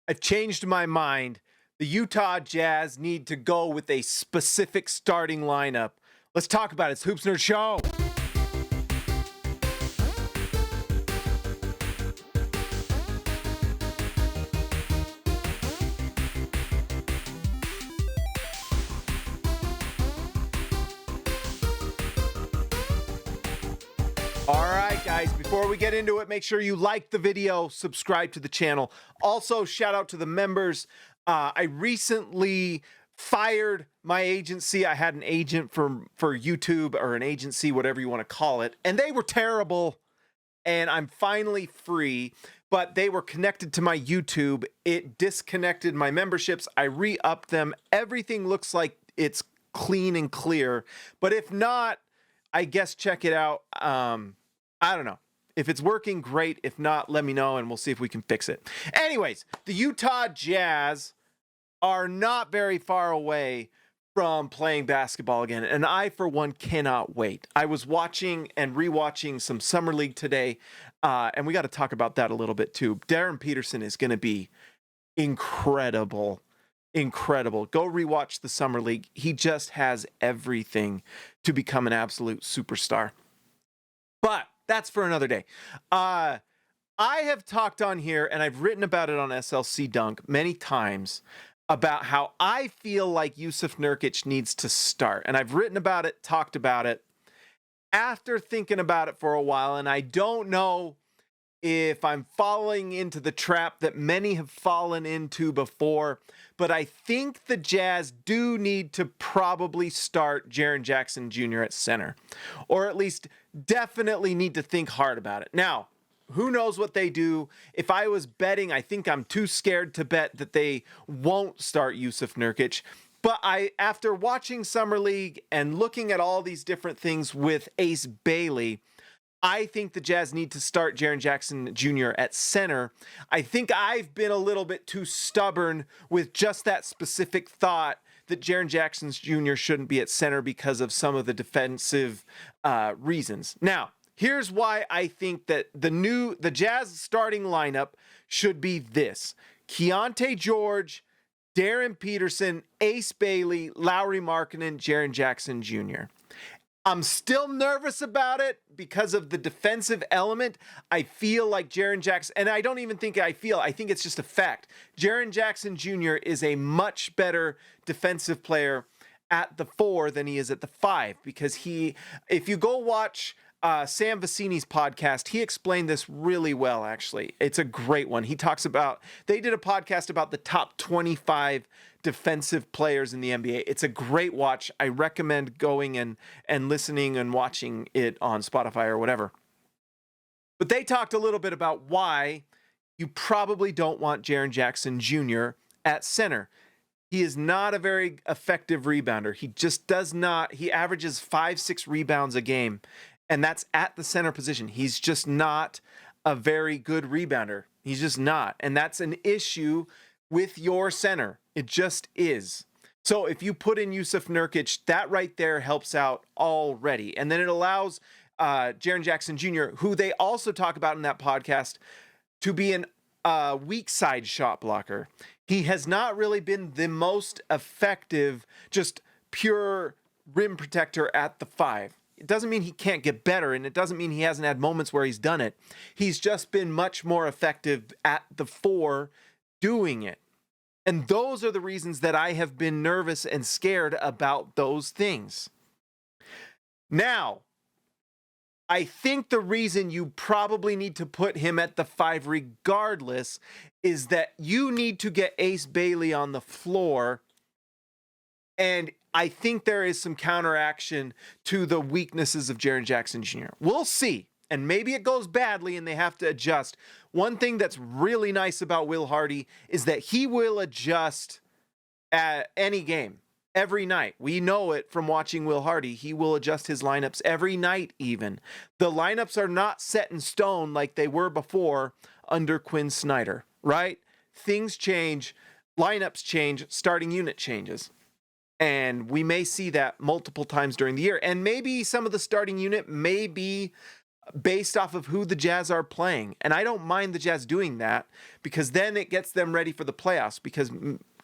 I've changed my mind. The Utah Jazz need to go with a specific starting lineup. Let's talk about it. It's Hoops Nerd Show. All right, guys, before we get into it, make sure you like the video, subscribe to the channel. Also, shout out to the members. I recently fired my agency. I had an agent for YouTube, or an agency, whatever you want to call it, and they were terrible. And I'm finally free, but they were connected to my YouTube. It disconnected my memberships. I re-upped them. Everything looks like it's clean and clear, but if not, I guess check it out. I don't know. If it's working, great. If not, let me know and we'll see if we can fix it. Anyways, the Utah Jazz are not very far away from playing basketball again, and I, for one, cannot wait. I was watching and rewatching some Summer League today, and we got to talk about that a little bit too. Darren Peterson is going to be incredible. Incredible. Go rewatch the Summer League. He just has everything to become an absolute superstar. But that's for another day. I have talked on here, and I've written about it on SLC Dunk many times, about how I feel like Jusuf Nurkic needs to start. And I've written about it, talked about it, after thinking about it for a while, and I don't know if I'm falling into the trap that many have fallen into before, but I think the Jazz do need to probably start Jaren Jackson Jr. at center, or at least definitely need to think hard about it. Now, who knows what they do? If I was betting, I think I'm too scared to bet that they won't start Jusuf Nurkic. But after watching Summer League and looking at all these different things with Ace Bailey, I think the Jazz need to start Jaren Jackson Jr. at center. I think I've been a little bit too stubborn with just that specific thought that Jaren Jackson Jr. shouldn't be at center because of some of the defensive reasons. Now, here's why I think that the Jazz starting lineup should be this: Keyonte George, Darren Peterson, Ace Bailey, Lauri Markkanen, Jaren Jackson Jr. I'm still nervous about it because of the defensive element. I feel like Jaren Jackson, and I don't even think I think it's just a fact. Jaren Jackson Jr. is a much better defensive player at the 4 than he is at the 5, because if you go watch Sam Vecini's podcast, he explained this really well, actually. It's a great one. They did a podcast about the top 25 defensive players in the NBA. It's a great watch. I recommend going and listening and watching it on Spotify or whatever. But they talked a little bit about why you probably don't want Jaren Jackson Jr. at center. He is not a very effective rebounder. He just does not. He averages 5-6 rebounds a game, and that's at the center position. He's just not a very good rebounder. He's just not. And that's an issue with your center. It just is. So if you put in Jusuf Nurkic, that right there helps out already. And then it allows Jaren Jackson Jr., who they also talk about in that podcast, to be an weak side shot blocker. He has not really been the most effective, just pure rim protector at the 5. It doesn't mean he can't get better, and it doesn't mean he hasn't had moments where he's done it. He's just been much more effective at the 4 doing it. And those are the reasons that I have been nervous and scared about those things. Now, I think the reason you probably need to put him at the 5 regardless is that you need to get Ace Bailey on the floor, and I think there is some counteraction to the weaknesses of Jaren Jackson Jr. We'll see. And maybe it goes badly and they have to adjust. One thing that's really nice about Will Hardy is that he will adjust at any game, every night. We know it from watching Will Hardy. He will adjust his lineups every night even. The lineups are not set in stone like they were before under Quinn Snyder, right? Things change, lineups change, starting unit changes. And we may see that multiple times during the year. And maybe some of the starting unit may be based off of who the Jazz are playing. And I don't mind the Jazz doing that because then it gets them ready for the playoffs, because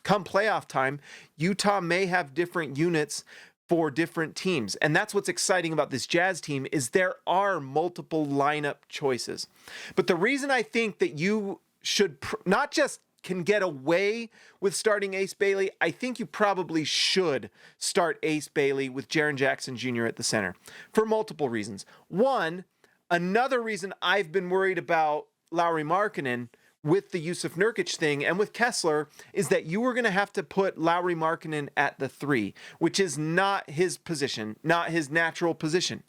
come playoff time, Utah may have different units for different teams. And that's what's exciting about this Jazz team, is there are multiple lineup choices. But the reason I think that you should not just can get away with starting Ace Bailey, I think you probably should start Ace Bailey with Jaren Jackson Jr. at the center for multiple reasons. One, another reason I've been worried about Lauri Markkanen with the Jusuf Nurkic thing and with Kessler is that you were going to have to put Lauri Markkanen at the 3, which is not his position, not his natural position.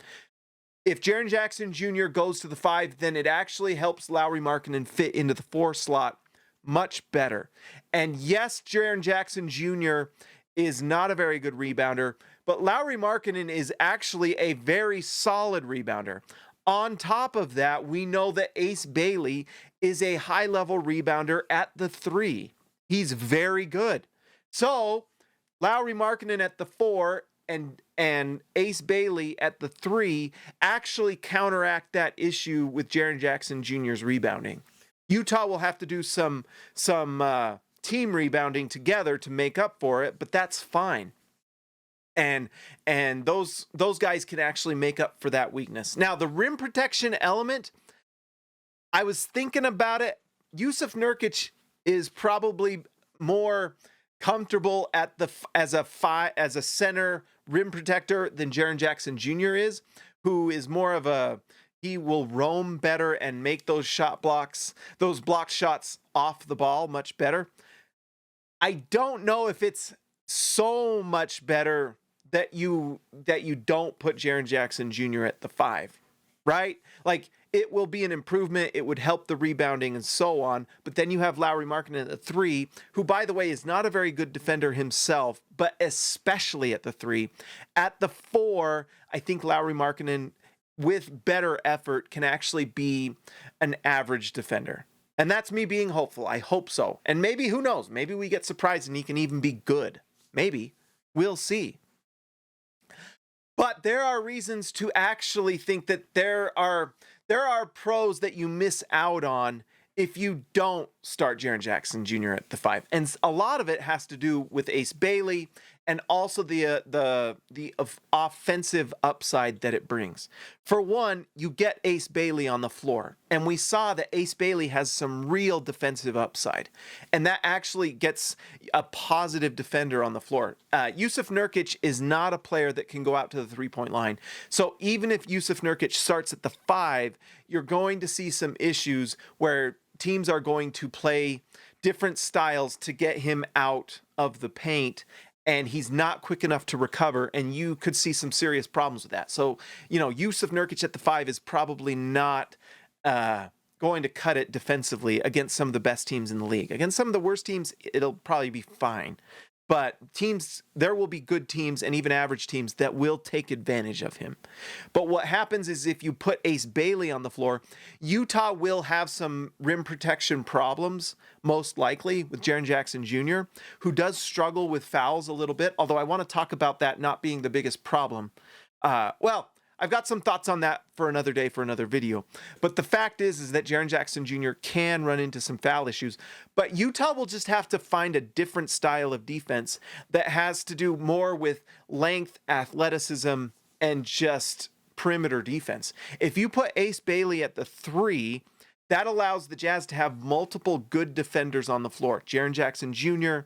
If Jaren Jackson Jr. goes to the 5, then it actually helps Lauri Markkanen fit into the 4 slot much better. And yes, Jaren Jackson Jr. is not a very good rebounder, but Lauri Markkanen is actually a very solid rebounder. On top of that, we know that Ace Bailey is a high-level rebounder at the 3. He's very good. So, Lauri Markkanen at the 4 and Ace Bailey at the 3 actually counteract that issue with Jaren Jackson Jr.'s rebounding. Utah will have to do some team rebounding together to make up for it, but that's fine. And those guys can actually make up for that weakness. Now, the rim protection element, I was thinking about it. Jusuf Nurkic is probably more comfortable at the as a center rim protector than Jaren Jackson Jr. is, who is more of a, he will roam better and make those those block shots off the ball much better. I don't know if it's so much better that you don't put Jaren Jackson Jr. at the 5, right? Like, it will be an improvement. It would help the rebounding and so on. But then you have Lauri Markkanen at the 3, who, by the way, is not a very good defender himself, but especially at the 3. At the 4, I think Lauri Markkanen, with better effort, can actually be an average defender. And that's me being hopeful. I hope so. And maybe, who knows? Maybe we get surprised and he can even be good. Maybe. We'll see. But there are reasons to actually think that there are pros that you miss out on if you don't start Jaren Jackson Jr. at the 5. And a lot of it has to do with Ace Bailey and also the offensive upside that it brings. For one, you get Ace Bailey on the floor, and we saw that Ace Bailey has some real defensive upside, and that actually gets a positive defender on the floor. Jusuf Nurkic is not a player that can go out to the 3-point line, so even if Jusuf Nurkic starts at the 5, you're going to see some issues where teams are going to play different styles to get him out of the paint, and he's not quick enough to recover, and you could see some serious problems with that. So, Jusuf Nurkic at the 5 is probably not going to cut it defensively against some of the best teams in the league. Against some of the worst teams, it'll probably be fine. But there will be good teams and even average teams that will take advantage of him. But what happens is, if you put Ace Bailey on the floor, Utah will have some rim protection problems, most likely, with Jaren Jackson Jr., who does struggle with fouls a little bit, although I want to talk about that not being the biggest problem. I've got some thoughts on that for another day, for another video. But the fact is that Jaren Jackson Jr. can run into some foul issues. But Utah will just have to find a different style of defense that has to do more with length, athleticism, and just perimeter defense. If you put Ace Bailey at the 3, that allows the Jazz to have multiple good defenders on the floor. Jaren Jackson Jr.,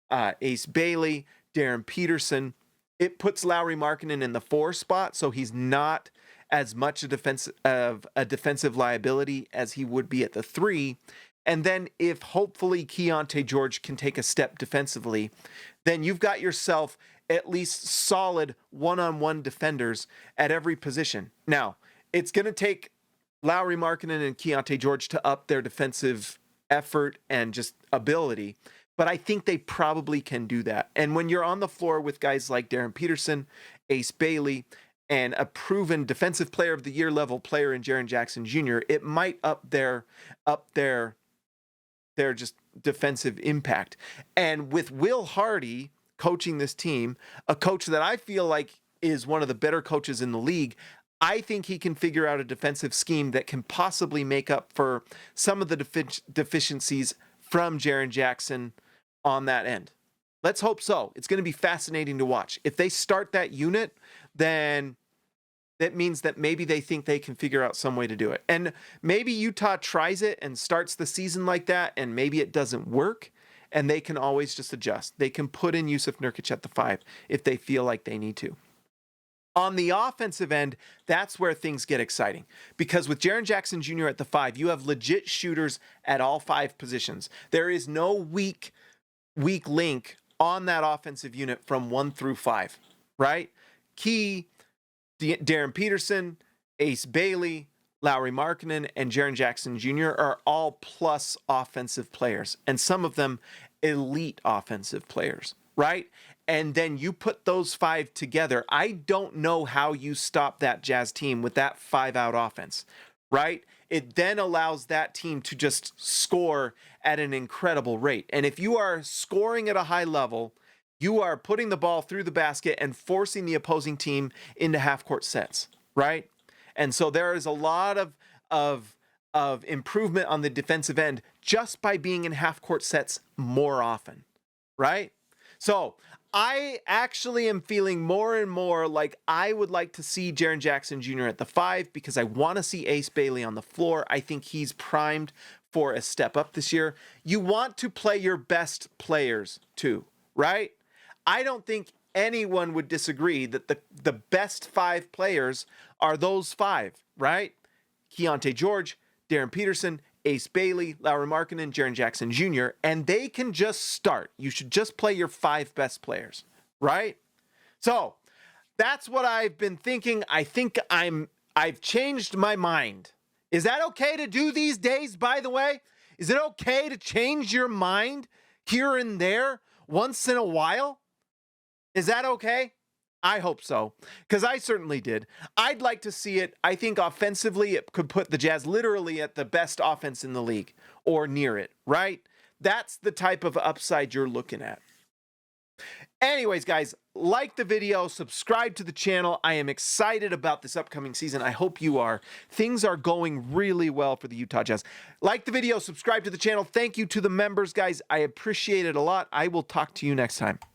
Ace Bailey, Darren Peterson. It puts Lauri Markkanen in the 4 spot, so he's not as much a defensive liability as he would be at the 3. And then if hopefully Keyonte George can take a step defensively, then you've got yourself at least solid one-on-one defenders at every position. Now, it's going to take Lauri Markkanen and Keyonte George to up their defensive effort and just ability, but I think they probably can do that. And when you're on the floor with guys like Darren Peterson, Ace Bailey, and a proven defensive player of the year level player in Jaren Jackson Jr., it might up their just defensive impact. And with Will Hardy coaching this team, a coach that I feel like is one of the better coaches in the league, I think he can figure out a defensive scheme that can possibly make up for some of the deficiencies from Jaren Jackson on that end. Let's hope so. It's going to be fascinating to watch. If they start that unit, then that means that maybe they think they can figure out some way to do it. And maybe Utah tries it and starts the season like that, and maybe it doesn't work, and they can always just adjust. They can put in Jusuf Nurkic at the 5 if they feel like they need to. On the offensive end, that's where things get exciting. Because with Jaren Jackson Jr. at the 5, you have legit shooters at all 5 positions. There is no weak link on that offensive unit from 1 through 5, right? Key, Darren Peterson, Ace Bailey, Lauri Markkanen, and Jaren Jackson Jr. are all plus offensive players, and some of them elite offensive players, right? And then you put those 5 together. I don't know how you stop that Jazz team with that 5-out offense, right? It then allows that team to just score at an incredible rate. And if you are scoring at a high level, you are putting the ball through the basket and forcing the opposing team into half-court sets, right? And so there is a lot of improvement on the defensive end just by being in half-court sets more often, right? So I actually am feeling more and more like I would like to see Jaren Jackson Jr. at the 5 because I want to see Ace Bailey on the floor. I think he's primed for a step up this year. You want to play your best players too, right? I don't think anyone would disagree that the best 5 players are those 5, right? Keyonte George, Darren Peterson, Ace Bailey, Lauri Markkanen, Jaren Jackson Jr., and they can just start. You should just play your 5 best players, right? So that's what I've been thinking. I think I've changed my mind. Is that okay to do these days, by the way? Is it okay to change your mind here and there once in a while? Is that okay? I hope so, because I certainly did. I'd like to see it. I think offensively, it could put the Jazz literally at the best offense in the league or near it, right? That's the type of upside you're looking at. Anyways, guys, like the video, subscribe to the channel. I am excited about this upcoming season. I hope you are. Things are going really well for the Utah Jazz. Like the video, subscribe to the channel. Thank you to the members, guys. I appreciate it a lot. I will talk to you next time.